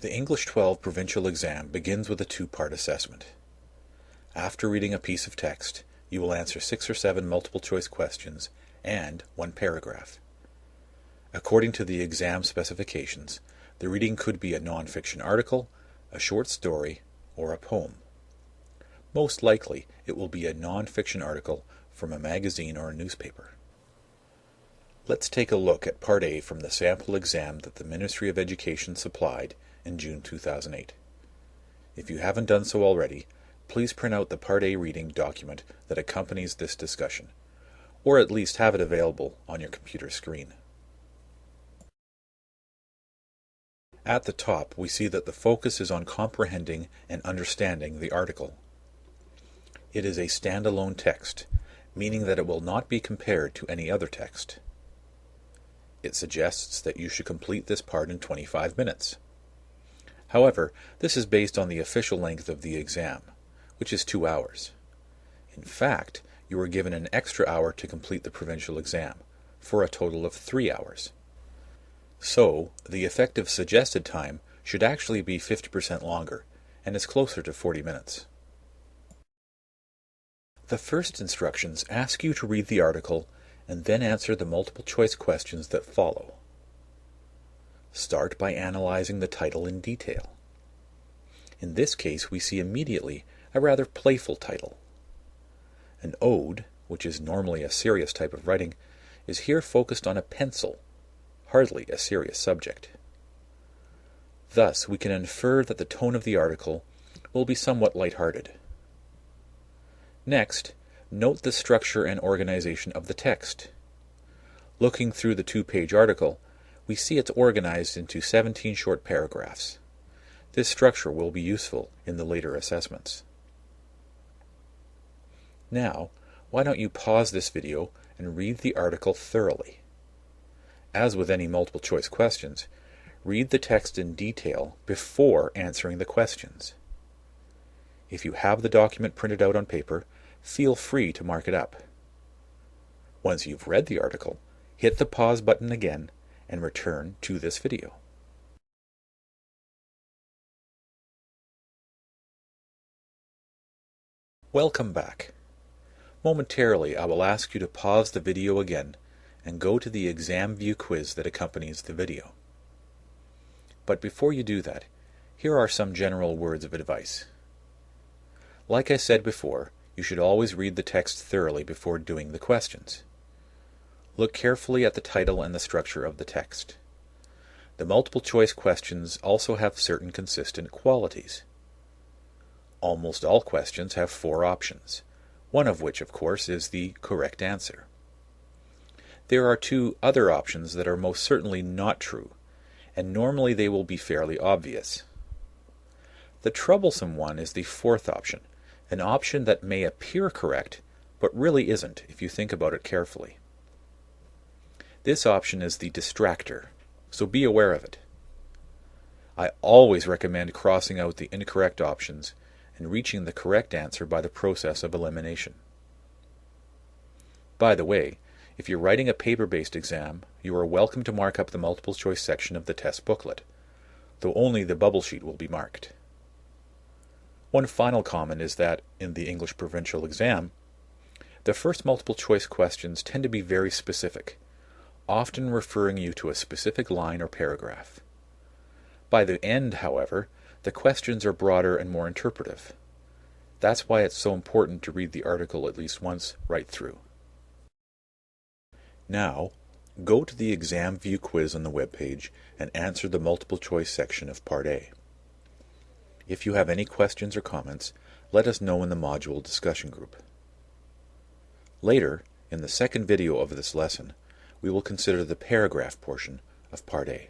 The English 12 Provincial exam begins with a two-part assessment. After reading a piece of text, you will answer 6 or 7 multiple-choice questions and 1 paragraph. According to the exam specifications, the reading could be a non-fiction article, a short story, or a poem. Most likely, it will be a non-fiction article from a magazine or a newspaper. Let's take a look at Part A from the sample exam that the Ministry of Education supplied in June 2008. If you haven't done so already, please print out the Part A reading document that accompanies this discussion, or at least have it available on your computer screen. At the top, we see that the focus is on comprehending and understanding the article. It is a standalone text, meaning that it will not be compared to any other text. It suggests that you should complete this part in 25 minutes. However, this is based on the official length of the exam, which is 2 hours. In fact, you are given an extra hour to complete the provincial exam, for a total of 3 hours. So, the effective suggested time should actually be 50% longer, and is closer to 40 minutes. The first instructions ask you to read the article and then answer the multiple-choice questions that follow. Start by analyzing the title in detail. In this case, we see immediately a rather playful title. An ode, which is normally a serious type of writing, is here focused on a pencil, hardly a serious subject. Thus, we can infer that the tone of the article will be somewhat light-hearted. Next, note the structure and organization of the text. Looking through the 2-page article, we see it's organized into 17 short paragraphs. This structure will be useful in the later assessments. Now, why don't you pause this video and read the article thoroughly? As with any multiple-choice questions, read the text in detail before answering the questions. If you have the document printed out on paper, feel free to mark it up. Once you've read the article, hit the pause button again and return to this video. Welcome back. Momentarily, I will ask you to pause the video again and go to the exam view quiz that accompanies the video. But before you do that, here are some general words of advice. Like I said before, you should always read the text thoroughly before doing the questions. Look carefully at the title and the structure of the text. The multiple-choice questions also have certain consistent qualities. Almost all questions have 4 options, one of which, of course, is the correct answer. There are 2 other options that are most certainly not true, and normally they will be fairly obvious. The troublesome one is the 4th option, an option that may appear correct, but really isn't if you think about it carefully. This option is the distractor, so be aware of it. I always recommend crossing out the incorrect options and reaching the correct answer by the process of elimination. By the way, if you're writing a paper-based exam, you are welcome to mark up the multiple-choice section of the test booklet, though only the bubble sheet will be marked. One final comment is that, in the English Provincial exam, the first multiple-choice questions tend to be very specific, often referring you to a specific line or paragraph. By the end, however, the questions are broader and more interpretive. That's why it's so important to read the article at least once right through. Now, go to the exam view quiz on the webpage and answer the multiple-choice section of Part A. If you have any questions or comments, let us know in the module discussion group. Later, in the second video of this lesson, we will consider the paragraph portion of Part A.